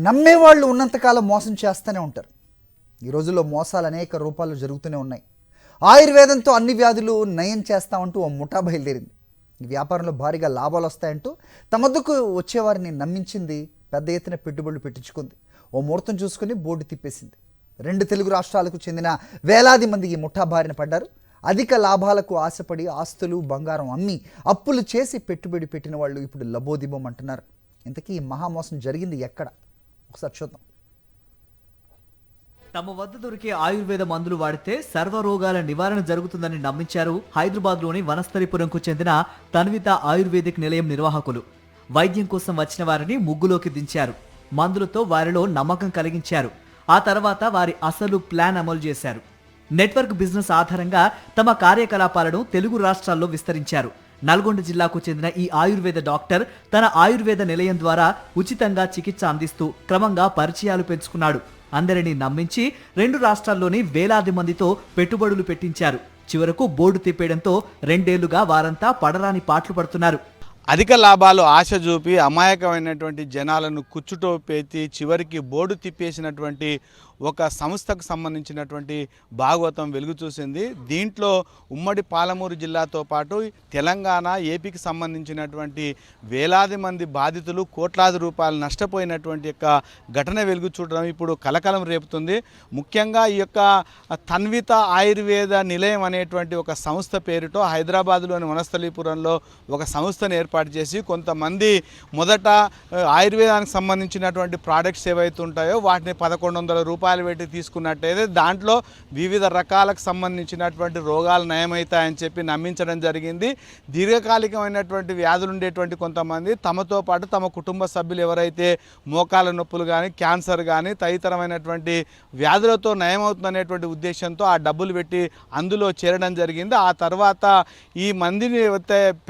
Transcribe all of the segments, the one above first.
నమ్మేవాళ్ళు ఉన్నంతకాలం మోసం చేస్తూనే ఉంటారు. ఈ రోజుల్లో మోసాలు అనేక రూపాలు జరుగుతూనే ఉన్నాయి. ఆయుర్వేదంతో అన్ని వ్యాధులు నయం చేస్తామంటూ ఓ ముఠా బయలుదేరింది. ఈ వ్యాపారంలో భారీగా లాభాలు వస్తాయంటూ తమ వద్దకు వచ్చేవారిని నమ్మించింది, పెద్ద ఎత్తున పెట్టుబడులు పెట్టించుకుంది. ఓ ముహూర్తం చూసుకుని బోర్డు తిప్పేసింది. 2 తెలుగు రాష్ట్రాలకు చెందిన వేలాది మంది ఈ ముఠా బారిన పడ్డారు. అధిక లాభాలకు ఆశపడి ఆస్తులు బంగారం అమ్మి అప్పులు చేసి పెట్టుబడి పెట్టిన వాళ్ళు ఇప్పుడు లబోదిబం అంటున్నారు. ఇంతకీ ఈ మహామోసం జరిగింది ఎక్కడ? ఒకసారి చూద్దాం. తమ వద్ద దొరికే ఆయుర్వేద మందులు వాడితే సర్వరోగాల నివారణ జరుగుతుందని నమ్మించారు హైదరాబాద్లోని వనస్థలిపురంకు చెందిన తన్విత ఆయుర్వేదిక్ నిలయం నిర్వాహకులు. వైద్యం కోసం వచ్చిన వారిని ముగ్గులోకి దించారు. మందులతో వారిలో నమ్మకం కలిగించారు. ఆ తర్వాత వారి అసలు ప్లాన్ అమలు చేశారు. నెట్వర్క్ బిజినెస్ ఆధారంగా తమ కార్యకలాపాలను తెలుగు రాష్ట్రాల్లో విస్తరించారు. నల్గొండ జిల్లాకు చెందిన ఈ ఆయుర్వేద డాక్టర్ తన ఆయుర్వేద నిలయం ద్వారా ఉచితంగా చికిత్స అందిస్తూ క్రమంగా పరిచయాలు పెంచుకున్నాడు. అందరినీ నమ్మించి 2 రాష్ట్రాల్లోని వేలాది మందితో పెట్టుబడులు పెట్టించారు. చివరకు బోర్డు తిప్పేయడంతో 2 ఏళ్లుగా వారంతా పడరాని పాట్లు పడుతున్నారు. అధిక లాభాలు ఆశ చూపి అమాయకమైనటువంటి జనాలను కుచ్చుటో పేతి చివరికి బోర్డు తిప్పేసినటువంటి ఒక సంస్థకు సంబంధించినటువంటి భాగవతం వెలుగు చూసింది. దీంట్లో ఉమ్మడి పాలమూరు జిల్లాతో పాటు తెలంగాణ, ఏపీకి సంబంధించినటువంటి వేలాది మంది బాధితులు కోట్లాది రూపాయలు నష్టపోయినటువంటి యొక్క ఘటన వెలుగు చూడడం ఇప్పుడు కలకలం రేపుతుంది. ముఖ్యంగా ఈ యొక్క తన్విత ఆయుర్వేద నిలయం అనేటువంటి ఒక సంస్థ పేరుతో హైదరాబాద్లోని వనస్థలీపురంలో ఒక సంస్థను ఏర్పాటు చేసి కొంతమంది మొదట ఆయుర్వేదానికి సంబంధించినటువంటి ప్రోడక్ట్స్ ఏవైతే ఉంటాయో వాటిని 1100 రూపాయలు పెట్టి తీసుకున్నట్టయితే దాంట్లో వివిధ రకాలకు సంబంధించినటువంటి రోగాలు నయమవుతాయని చెప్పి నమ్మించడం జరిగింది. దీర్ఘకాలికమైనటువంటి వ్యాధులు ఉండేటువంటి కొంతమంది తమతో పాటు తమ కుటుంబ సభ్యులు ఎవరైతే మోకాల నొప్పులు కానీ, క్యాన్సర్ కానీ తదితరమైనటువంటి వ్యాధులతో నయమవుతుందనేటువంటి ఉద్దేశంతో ఆ డబ్బులు పెట్టి అందులో చేరడం జరిగింది. ఆ తర్వాత ఈ మందిని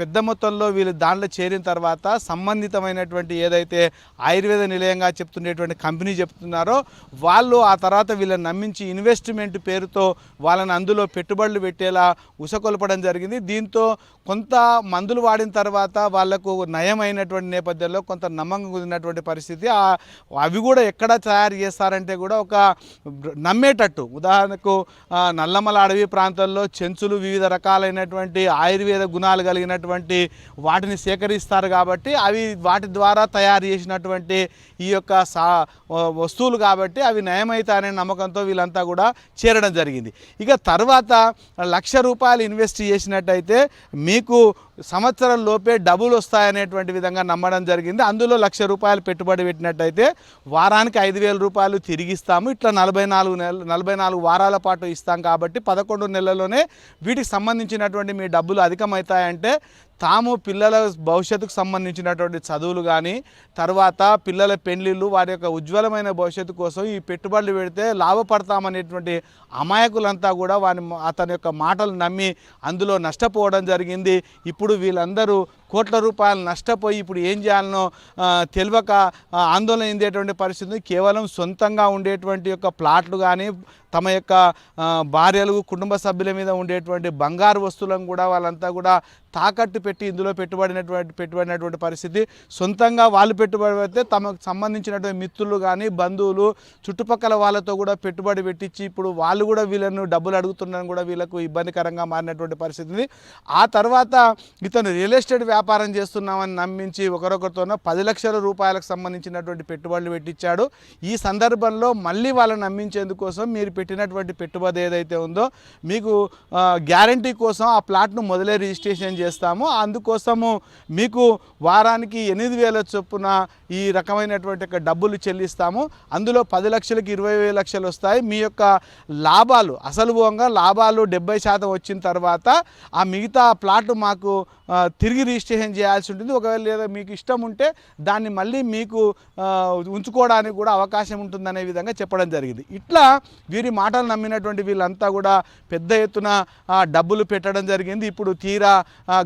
పెద్ద మొత్తంలో వీళ్ళు దాంట్లో చేరిన తర్వాత సంబంధితమైనటువంటి ఏదైతే ఆయుర్వేద నిలయంగా చెప్తుండేటువంటి కంపెనీ చెప్తున్నారో వాళ్ళు ఆ తర్వాత వీళ్ళని నమ్మించి ఇన్వెస్ట్మెంట్ పేరుతో వాళ్ళని అందులో పెట్టుబడులు పెట్టేలా ఉసకొల్పడం జరిగింది. దీంతో కొంత మందులు వాడిన తర్వాత వాళ్లకు నయమైనటువంటి నేపథ్యంలో కొంత నమ్మకం కుదిరినటువంటి పరిస్థితి. అవి కూడా ఎక్కడ తయారు చేస్తారంటే కూడా ఒక నమ్మేటట్టు, ఉదాహరణకు నల్లమల అడవి ప్రాంతంలో చెంచులు వివిధ రకాలైనటువంటి ఆయుర్వేద గుణాలు కలిగినటువంటి వాటిని సేకరిస్తారు కాబట్టి అవి వాటి ద్వారా తయారు చేసినటువంటి ఈ యొక్క వస్తువులు కాబట్టి అవి నయమవుతాయనే నమ్మకంతో వీళ్ళంతా కూడా చేరడం జరిగింది. ఇక తర్వాత 1,00,000 రూపాయలు ఇన్వెస్ట్ చేసినట్టయితే మీకు సంవత్సరం లోపే డబ్బులు వస్తాయనేటువంటి విధంగా నమ్మడం జరిగింది. అందులో 1,00,000 రూపాయలు పెట్టుబడి పెట్టినట్టయితే వారానికి 5,000 రూపాయలు తిరిగిస్తాము. ఇట్లా 44 వారాల పాటు ఇస్తాం కాబట్టి 11 నెలల్లోనే వీటికి సంబంధించినటువంటి మీ డబ్బులు అధికమవుతాయంటే తాము పిల్లల భవిష్యత్తుకు సంబంధించినటువంటి చదువులు కానీ, తర్వాత పిల్లల పెళ్లిళ్ళు, వారి యొక్క ఉజ్వలమైన భవిష్యత్తు కోసం ఈ పెట్టుబడులు పెడితే లాభపడతామనేటువంటి అమాయకులంతా కూడా అతని యొక్క మాటలు నమ్మి అందులో నష్టపోవడం జరిగింది. ఇప్పుడు వీళ్ళందరూ కోట్ల రూపాయలు నష్టపోయి ఇప్పుడు ఏం చేయాలనో తెలియక ఆందోళన చెందేటువంటి పరిస్థితి. కేవలం సొంతంగా ఉండేటువంటి యొక్క ప్లాట్లు కానీ, తమ యొక్క భార్యలు, కుటుంబ సభ్యుల మీద ఉండేటువంటి బంగారు వస్తువులను కూడా వాళ్ళంతా కూడా తాకట్టు పెట్టి ఇందులో పెట్టుబడినటువంటి పరిస్థితి. సొంతంగా వాళ్ళు పెట్టుబడి పెడితే తమకు సంబంధించినటువంటి మిత్రులు కానీ, బంధువులు, చుట్టుపక్కల వాళ్ళతో కూడా పెట్టుబడి పెట్టించి ఇప్పుడు వాళ్ళు కూడా వీళ్ళను డబ్బులు అడుగుతున్నారని కూడా వీళ్ళకు ఇబ్బందికరంగా మారినటువంటి పరిస్థితి. ఆ తర్వాత ఇతను రియల్ ఎస్టేట్ వ్యాపారం చేస్తున్నామని నమ్మించి ఒకరొకరితో 10 లక్షల రూపాయలకు సంబంధించినటువంటి పెట్టుబడులు పెట్టించాడు. ఈ సందర్భంలో మళ్ళీ వాళ్ళని నమ్మించేందుకోసం మీరు పెట్టినటువంటి పెట్టుబడి ఏదైతే ఉందో మీకు గ్యారంటీ కోసం ఆ ప్లాట్ను మొదలే రిజిస్ట్రేషన్ చేస్తాము, అందుకోసము మీకు వారానికి 8,000 చొప్పున ఈ రకమైనటువంటి డబ్బులు చెల్లిస్తాము. అందులో 10 లక్షలకి 20 లక్షలు వస్తాయి. మీ యొక్క లాభాలు అసలు పోగా లాభాలు 70% వచ్చిన తర్వాత ఆ మిగతా ప్లాట్ మాకు తిరిగి రిజిస్ట్రేషన్ చేయాల్సి ఉంటుంది. ఒకవేళ లేదా మీకు ఇష్టం ఉంటే దాన్ని మళ్ళీ మీకు ఉంచుకోవడానికి కూడా అవకాశం ఉంటుందనే విధంగా చెప్పడం జరిగింది. ఇట్లా వీరి మాటలు నమ్మినటువంటి వీళ్ళంతా కూడా పెద్ద ఎత్తున డబ్బులు పెట్టడం జరిగింది. ఇప్పుడు తీరా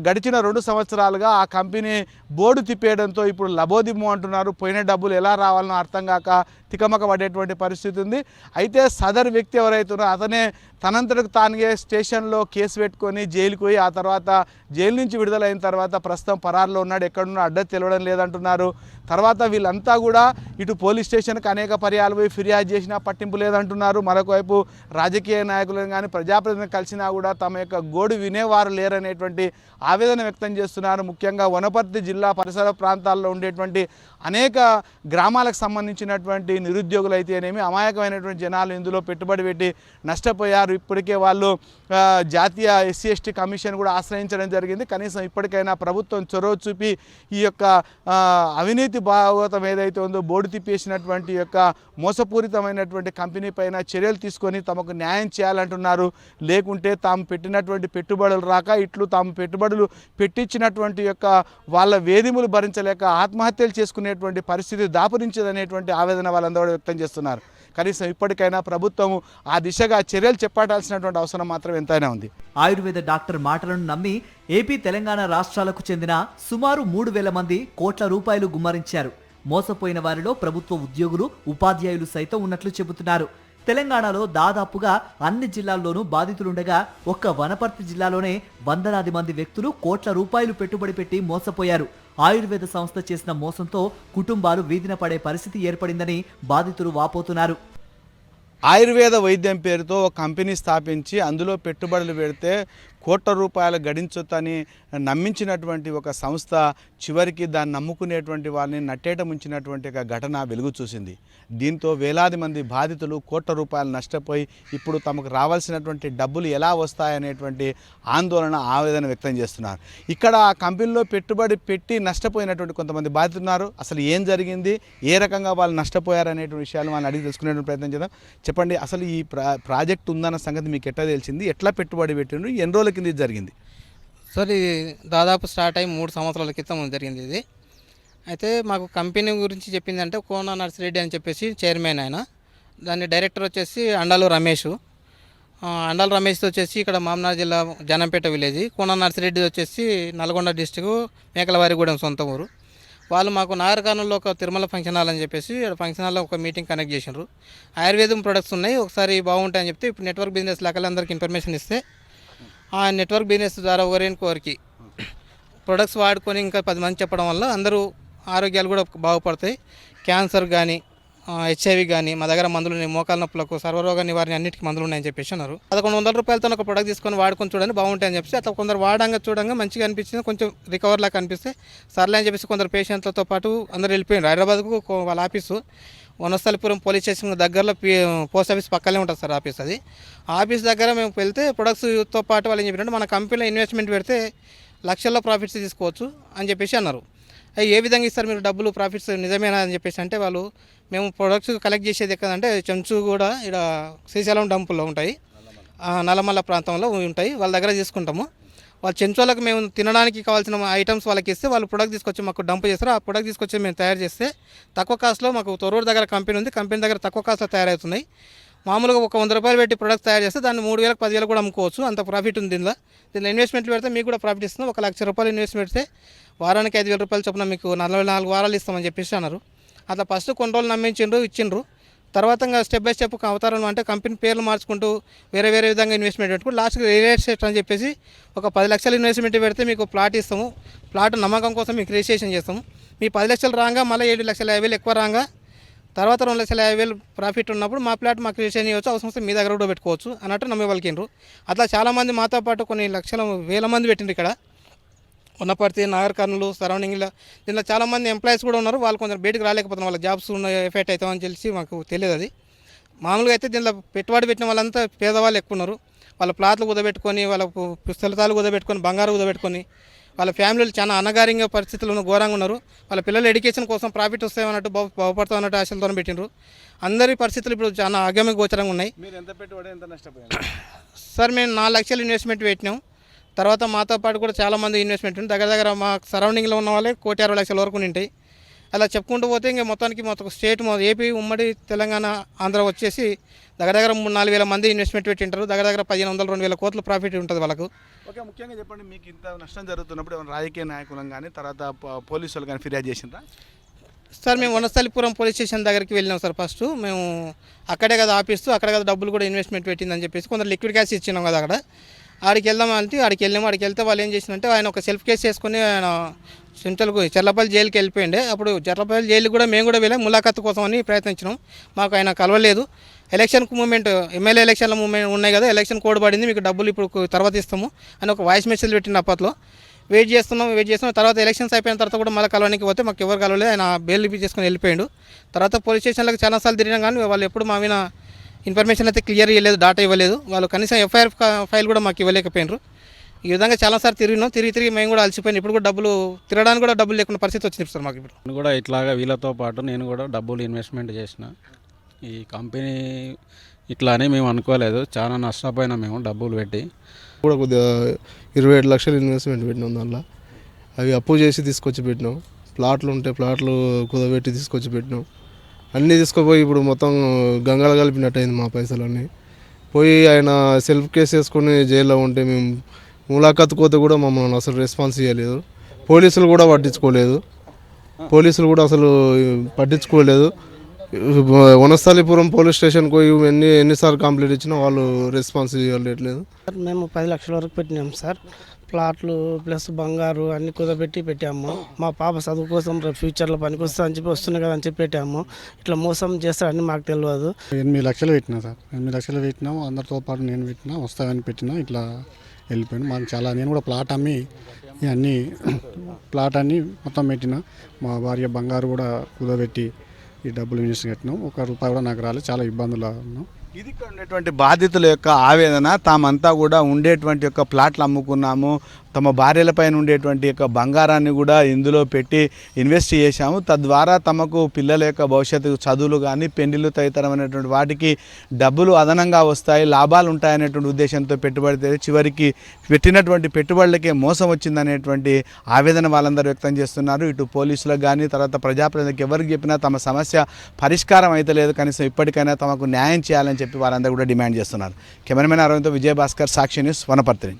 గడిచిన 2 సంవత్సరాలుగా ఆ కంపెనీ బోర్డు తిప్పేయడంతో ఇప్పుడు లబోదిబో అంటున్నారు. పోయిన డబ్బులు ఎలా రావాలనో అర్థం కాక తికమక పడేటువంటి పరిస్థితి ఉంది. అయితే సదర్ వ్యక్తి ఎవరైతున్నారో అతనే తనంతటకు తానుగా స్టేషన్లో కేసు పెట్టుకొని జైలుకు పోయి ఆ తర్వాత జైలు నుంచి విడుదలైన తర్వాత ప్రస్తుతం పరారులో ఉన్నాడు, ఎక్కడున్నా అడ్రస్ తెలియడం లేదంటున్నారు. తర్వాత వీళ్ళంతా కూడా ఇటు పోలీస్ స్టేషన్కి అనేక పర్యాలు పోయి ఫిర్యాదు చేసినా పట్టింపు లేదంటున్నారు. మరొకవైపు రాజకీయ నాయకులను కానీ ప్రజాప్రతినిధులను కలిసినా కూడా తమ యొక్క గోడు వినేవారు లేరనేటువంటి ఆవేదన వ్యక్తం చేస్తున్నారు. ముఖ్యంగా వనపర్తి జిల్లా పరిసర ప్రాంతాల్లో ఉండేటువంటి అనేక గ్రామాలకు సంబంధించినటువంటి నిరుద్యోగులు అయితేనేమి అమాయకమైనటువంటి జనాలు ఇందులో పెట్టుబడి పెట్టి నష్టపోయారు. ఇప్పటికే వాళ్ళు జాతీయ SC/ST కమిషన్ కూడా ఆశ్రయించడం జరిగింది. కనీసం ఇప్పటికైనా ప్రభుత్వం చొరవ చూపి ఈ యొక్క అవినీతి భాగవతం ఏదైతే ఉందో బోర్డు తిప్పేసినటువంటి యొక్క మోసపూరితమైనటువంటి కంపెనీ పైన చర్యలు తీసుకొని తమకు న్యాయం చేయాలంటున్నారు. లేకుంటే తాము పెట్టినటువంటి పెట్టుబడులు రాక ఇట్లు తాము పెట్టుబడులు పెట్టించినటువంటి యొక్క వాళ్ళ వేధిములు భరించలేక ఆత్మహత్యలు చేసుకునేటువంటి పరిస్థితి దాపురించదనేటువంటి ఆవేదన వాళ్ళందరూ వ్యక్తం చేస్తున్నారు. కనీసం ఇప్పటికైనా ప్రభుత్వం ఆ దిశగా చర్యలు చేపట్టాల్సినటువంటి అవసరం మాత్రం ఎంతైనా ఉంది. ఆయుర్వేద డాక్టర్ మాటలను నమ్మి ఏపీ, తెలంగాణ రాష్ట్రాలకు చెందిన సుమారు 3,000 మంది కోట్ల రూపాయలు గుమ్మరించారు. మోసపోయిన వారిలో ప్రభుత్వ ఉద్యోగులు, ఉపాధ్యాయులు సైతం ఉన్నట్లు చెబుతున్నారు. తెలంగాణలో దాదాపుగా అన్ని జిల్లాల్లోనూ బాధితులుండగా ఒక్క వనపర్తి జిల్లాలోనే వందలాది మంది వ్యక్తులు కోట్ల రూపాయలు పెట్టుబడి పెట్టి మోసపోయారు. ఆయుర్వేద సంస్థ చేసిన మోసంతో కుటుంబాలు వీధిన పడే పరిస్థితి ఏర్పడిందని బాధితులు వాపోతున్నారు. ఆయుర్వేద వైద్యం పేరుతో ఒక కంపెనీ స్థాపించి అందులో పెట్టుబడులు పెడితే కోట్ల రూపాయలు గడించొచ్చని నమ్మించినటువంటి ఒక సంస్థ చివరికి దాన్ని నమ్ముకునేటువంటి వాళ్ళని నట్టేట ముంచినటువంటి ఒక ఘటన వెలుగు చూసింది. దీంతో వేలాది మంది బాధితులు కోట్ల రూపాయలు నష్టపోయి ఇప్పుడు తమకు రావాల్సినటువంటి డబ్బులు ఎలా వస్తాయనేటువంటి ఆందోళన, ఆవేదన వ్యక్తం చేస్తున్నారు. ఇక్కడ ఆ కంపెనీలో పెట్టుబడి పెట్టి నష్టపోయినటువంటి కొంతమంది బాధితున్నారు. అసలు ఏం జరిగింది, ఏ రకంగా వాళ్ళు నష్టపోయారనేటువంటి విషయాలు వాళ్ళని అడిగి తెలుసుకునేటువంటి ప్రయత్నం చేద్దాం. చెప్పండి, అసలు ఈ ప్రాజెక్ట్ ఉందన్న సంగతి మీకు ఎట్లా తెలిసింది, ఎట్లా పెట్టుబడి పెట్టిండ్రు, ఎన్ని రోజుల కింద జరిగింది? సార్ ఇది దాదాపు స్టార్ట్ అయ్యి 3 సంవత్సరాల క్రితం జరిగింది ఇది. అయితే మాకు కంపెనీ గురించి చెప్పిందంటే కోన నర్సిరెడ్డి అని చెప్పేసి చైర్మన్ ఆయన, దాని డైరెక్టర్ వచ్చేసి అండాలు రమేష్. అండాల రమేష్తో వచ్చేసి ఇక్కడ మామనార్ జిల్లా జనంపేట విలేజ్, కోన నర్సిరెడ్డి వచ్చేసి నల్గొండ డిస్టిక్ మేకలవారిగూడెం సొంత ఊరు. వాళ్ళు మాకు నాగరకర్నూలులో ఒక తిరుమల ఫంక్షన్ హాల్ అని చెప్పేసి ఫంక్షన్ హాల్లో ఒక మీటింగ్ కనెక్ట్ చేసినారు. ఆయుర్వేదం ప్రొడక్ట్స్ ఉన్నాయి, ఒకసారి బాగుంటాయని చెప్తే ఇప్పుడు నెట్వర్క్ బిజినెస్ లెక్కలందరికీ ఇన్ఫర్మేషన్ ఇస్తే ఆ నెట్వర్క్ బిజినెస్ ద్వారా ఒకరికి ప్రొడక్ట్స్ వాడుకొని ఇంకా 10 మంది చెప్పడం వల్ల అందరూ ఆరోగ్యాలు కూడా బాగుపడతాయి. క్యాన్సర్ కానీ, HIV కానీ మా దగ్గర మందులు ఉన్నాయి, మోకాల నొప్పులకు, సర్వరోగ నివారణ అన్నిటికీ మందులు ఉన్నాయని చెప్పేసి అన్నారు. 1100 రూపాయలతో ఒక ప్రొడక్ట్ తీసుకొని వాడుకొని చూడండి బాగుంటాయని చెప్పేసి అట్లా కొందరు చూడంగా మంచిగా అనిపించింది, కొంచెం రికవర్ లాగా అనిపిస్తే సర్లే అని చెప్పేసి కొందరు పేషెంట్లతో పాటు అందరూ వెళ్ళిపోయారు. హైదరాబాద్కు వాళ్ళ ఆఫీసు వనస్థలిపురం పోలీస్ స్టేషన్ దగ్గరలో పోస్ట్ ఆఫీస్ పక్కనే ఉంటుంది సార్ ఆఫీస్. అది ఆఫీస్ దగ్గర మేము వెళ్తే ప్రొడక్ట్స్తో పాటు వాళ్ళు ఏం చెప్పినట్టు మన కంపెనీలో ఇన్వెస్ట్మెంట్ పెడితే లక్షల్లో ప్రాఫిట్స్ తీసుకోవచ్చు అని చెప్పేసి అన్నారు. అవి ఏ విధంగా ఇస్తారు మీరు డబ్బులు, ప్రాఫిట్స్ నిజమేనా అని చెప్పేసి అంటే వాళ్ళు మేము ప్రొడక్ట్స్ కలెక్ట్ చేసేది ఎక్కడంటే చెంచు కూడా ఇక్కడ శ్రీశైలం డంపుల్లో ఉంటాయి, నల్లమల్ల ప్రాంతంలో ఉంటాయి, వాళ్ళ దగ్గర తీసుకుంటాము. వాళ్ళ చెంచోళ్ళకి మేము తినడానికి కావాల్సిన ఐటమ్స్ వాళ్ళకి ఇస్తే వాళ్ళు ప్రొడక్ట్ తీసుకొచ్చి మాకు డంప్ చేస్తారు. ఆ ప్రొడక్ట్ తీసుకొచ్చి మేము తయారు చేస్తే తక్కువ కాస్ట్లో, మాకు తొర్రూరు దగ్గర కంపెనీ ఉంది, కంపెనీ దగ్గర తక్కువ కాస్ట్లో తయారవుతున్నాయి. మామూలుగా ఒక 100 రూపాయలు పెట్టి ప్రొడక్ట్ తయారు చేస్తే దాన్ని 3,000, 10,000 కూడా అమ్ముకోవచ్చు, అంత ప్రాఫిట్ ఉంది దీనిలో. ఇన్వెస్ట్మెంట్ పెడితే మీకు కూడా ప్రాఫిట్ ఇస్తున్నాం. 1,00,000 రూపాయలు ఇన్వెస్ట్మెంట్ పెడితే వారానికి 5,000 రూపాయలు చొప్పున మీకు 44 వారాలు ఇస్తామని చెప్పేసి అన్నారు. అట్లా ఫస్ట్ కొన్ని రోజులు నమ్మించిండ్రు, ఇచ్చిండ్రు. తర్వాత ఇంకా స్టెప్ బై స్టెప్ అవతారం అంటే కంపెనీ పేర్లు మార్చుకుంటూ వేరే విధంగా ఇన్వెస్ట్మెంట్ పెట్టుకుంటూ లాస్ట్కి రియల్ ఎస్టేట్ అని చెప్పేసి ఒక 10 లక్షలు ఇన్వెస్ట్మెంట్ పెడితే మీకు ప్లాట్ ఇస్తాము, ప్లాట్ నమ్మకం కోసం మీకు రిజిస్ట్రేషన్ చేస్తాము. మీ 10 లక్షలు రాగా మళ్ళీ 7,50,000 ఎక్కువ రాగా తర్వాత 2,50,000 ప్రాఫిట్ ఉన్నప్పుడు మా ప్లాట్ మాకు రిజిస్ట్రేషన్ చేయవచ్చు, అవసరం వస్తే మీ దగ్గర కూడా పెట్టుకోవచ్చు అన్నట్టు నమ్మే వాళ్ళకిండ్రు. అట్లా చాలామంది మాతో పాటు కొన్ని వేల మంది పెట్టిండ్రు. ఇక్కడ వనపర్తి, నాగర్ కర్నూలు సరౌండింగ్లో దీనిలో చాలామంది ఎంప్లాయీస్ కూడా ఉన్నారు. వాళ్ళు కొంచెం బయటకు రాలేకపోతున్నారు, వాళ్ళకి జాబ్స్ ఉన్న ఎఫెక్ట్ అవుతామని తెలిసి మాకు తెలియదు. అది మామూలుగా అయితే దీనిలో పెట్టుబడి పెట్టిన వాళ్ళంతా పేదవాళ్ళు ఎక్కువ ఉన్నారు. వాళ్ళ ప్లాట్లు కుదబెట్టుకొని, వాళ్ళ పుస్తకాలు కుదబెట్టుకొని, బంగారు కుదబెట్టుకొని వాళ్ళ ఫ్యామిలీలు చాలా అనాగారిక పరిస్థితుల్లో ఘోరంగా ఉన్నారు. వాళ్ళ పిల్లల ఎడ్యుకేషన్ కోసం ప్రాఫిట్ వస్తాయన్నట్టు బాగుపడతాం అన్నట్టు ఆశలతో పెట్టిండ్రు. అందరి పరిస్థితులు ఇప్పుడు చాలా అగమ్య గోచరంగా ఉన్నాయి. సార్ మేము 4 లక్షలు ఇన్వెస్ట్మెంట్ పెట్టినాం. తర్వాత మాతో పాటు కూడా చాలామంది ఇన్వెస్ట్మెంట్ ఉంది. దగ్గర మా సరౌండింగ్లో ఉన్న వాళ్ళే 1,60,00,000 వరకు ఉంటాయి. అలా చెప్పుకుంటూ పోతే ఇంకా మొత్తం స్టేట్ ఏపీ, ఉమ్మడి తెలంగాణ, ఆంధ్ర వచ్చేసి దగ్గర 3,000-4,000 మంది ఇన్వెస్ట్మెంట్ పెట్టింటారు. దగ్గర 1,500-2,000 కోట్ల ప్రాఫిట్ ఉంటుంది వాళ్ళకు. ఓకే, ముఖ్యంగా చెప్పండి, మీకు ఇంత నష్టం జరుగుతున్నప్పుడు రాజకీయ నాయకులను కానీ తర్వాత పోలీసు వాళ్ళు కానీ ఫిర్యాదు చేసిందా? సార్ మేము వనస్థలిపురం పోలీస్ స్టేషన్ దగ్గరికి వెళ్ళినాం సార్. ఫస్ట్ మేము అక్కడే కదా ఆఫీసు, అక్కడ కదా డబ్బులు కూడా ఇన్వెస్ట్మెంట్ పెట్టిందని చెప్పేసి కొందరు లిక్విడ్ క్యాష్ ఇచ్చినాం కదా అక్కడ. ఆడికి వెళ్దామంటే ఆడికి వెళ్ళాము. ఆడికి వెళ్తే వాళ్ళు ఏం చేసినంటే ఆయన ఒక సెల్ఫ్ కేసు చేసుకుని ఆయన సెంట్రల్కు చెర్లపల్లి జైలుకి వెళ్ళిపోయిండే. అప్పుడు చెర్లపల్లి జైలుకి కూడా మేము కూడా వెళ్ళాం ములాఖత్ కోసం అని ప్రయత్నించినాం. మాకు ఆయన కలవలేదు. ఎలక్షన్ మూమెంట్ ఎమ్మెల్యే ఎలక్షన్ల మూమెంట్ ఉన్నాయి కదా, ఎలక్షన్ కోడ్ పడింది, మీకు డబ్బులు ఇప్పుడు తర్వాత ఇస్తాము అని ఒక వాయిస్ మెసేజ్ పెట్టిన అప్పట్లో. వెయిట్ చేస్తున్నాం. తర్వాత ఎలక్షన్స్ అయిపోయిన తర్వాత కూడా మళ్ళీ కలవడానికి పోతే మాకు ఎవరు కలవలేదు. ఆయన బెయిల్ చేసుకొని వెళ్ళిపోయాడు. తర్వాత పోలీస్ స్టేషన్లకు చాలాసార్లు తిరిగినాం కానీ వాళ్ళు ఎప్పుడు మా మీద ఇన్ఫర్మేషన్ అయితే క్లియర్ ఇవ్వలేదు, డాటా ఇవ్వలేదు. వాళ్ళు కనీసం ఎఫ్ఐఆర్ ఫైల్ కూడా మాకు ఇవ్వలేకపోయినారు. ఈ విధంగా చాలాసార్లు తిరిగి మేము కూడా అలసిపోయినాం. ఇప్పుడు కూడా తిరగడానికి కూడా డబ్బులు లేకుండా పరిస్థితి వచ్చింది సార్ మాకు ఇప్పుడు. నేను కూడా ఇట్లాగా వీళ్ళతో పాటు నేను కూడా డబ్బులు ఇన్వెస్ట్మెంట్ చేసిన. ఈ కంపెనీ ఇట్లా అని మేము అనుకోలేదు, చాలా నష్టపోయినా మేము డబ్బులు పెట్టి. కూడా కొద్దిగా 27 లక్షలు ఇన్వెస్ట్మెంట్ పెట్టినాం. దానిలో అవి అప్పు చేసి తీసుకొచ్చి పెట్టినాం. ప్లాట్లు ఉంటే ప్లాట్లు కుదబెట్టి తీసుకొచ్చి పెట్టినాం. అన్నీ తీసుకుపోయి ఇప్పుడు మొత్తం గంగలు కలిపినట్టయింది మా పైసలన్నీ. పోయి ఆయన సెల్ఫ్ కేసు వేసుకొని జైల్లో ఉంటే మేము ములాఖత్ కోతే కూడా మమ్మల్ని అసలు రెస్పాన్స్ ఇవ్వలేదు. పోలీసులు కూడా అసలు పట్టించుకోలేదు. వనస్థలిపురం పోలీస్ స్టేషన్కి పోయి ఎన్నిసార్లు కంప్లైంట్ ఇచ్చినా వాళ్ళు రెస్పాన్స్ ఇవ్వట్లేదు. మేము 10 లక్షల వరకు పెట్టినాం సార్. ప్లాట్లు ప్లస్ బంగారు అన్ని కుదబెట్టి పెట్టాము. మా పాప చదువు కోసం రేపు ఫ్యూచర్లో పనికి వస్తా అని చెప్పి వస్తున్నాయి కదా అని చెప్పి పెట్టాము. ఇట్లా మోసం చేస్తారని మాకు తెలియదు. 8 లక్షలు పెట్టినా సార్. 8 లక్షలు పెట్టినాము. అందరితో పాటు నేను పెట్టినా, వస్తాయని పెట్టినా, ఇట్లా వెళ్ళిపోయాను. మాకు చాలా నేను కూడా ప్లాట్ అమ్మి అన్నీ ప్లాట్ అన్ని మొత్తం పెట్టిన. మా భార్య బంగారు కూడా కుదబెట్టి ఈ డబ్బులు ఇన్వెస్ట్ పెట్టినాం. ₹1 కూడా నాకు రాలేదు. చాలా ఇబ్బందులు ఉన్నాం. ఇది ఇక్కడ ఉండేటువంటి బాధితుల యొక్క ఆవేదన. తామంతా కూడా ఉండేటువంటి యొక్క ప్లాట్లు అమ్ముకున్నాము, తమ భార్యలపైన ఉండేటువంటి యొక్క బంగారాన్ని కూడా ఇందులో పెట్టి ఇన్వెస్ట్ చేశాము. తద్వారా తమకు పిల్లల యొక్క భవిష్యత్తు చదువులు కానీ పెళ్లిళ్ళు తదితరమైనటువంటి వాటికి డబ్బులు అదనంగా వస్తాయి, లాభాలు ఉంటాయనేటువంటి ఉద్దేశంతో పెట్టుబడి చివరికి పెట్టినటువంటి పెట్టుబడులకే మోసం వచ్చిందనేటువంటి ఆవేదన వాళ్ళందరూ వ్యక్తం చేస్తున్నారు. ఇటు పోలీసులకు కానీ తర్వాత ప్రజాప్రతినిధులకు ఎవరికి చెప్పినా తమ సమస్య పరిష్కారం అయితే లేదు, కనీసం ఇప్పటికైనా తమకు న్యాయం చేయాలని చెప్పి వారందరూ కూడా డిమాండ్ చేస్తున్నారు. కెమెరామెన్ అరవింద్తో విజయభాస్కర్, సాక్షి న్యూస్, వనపర్తి.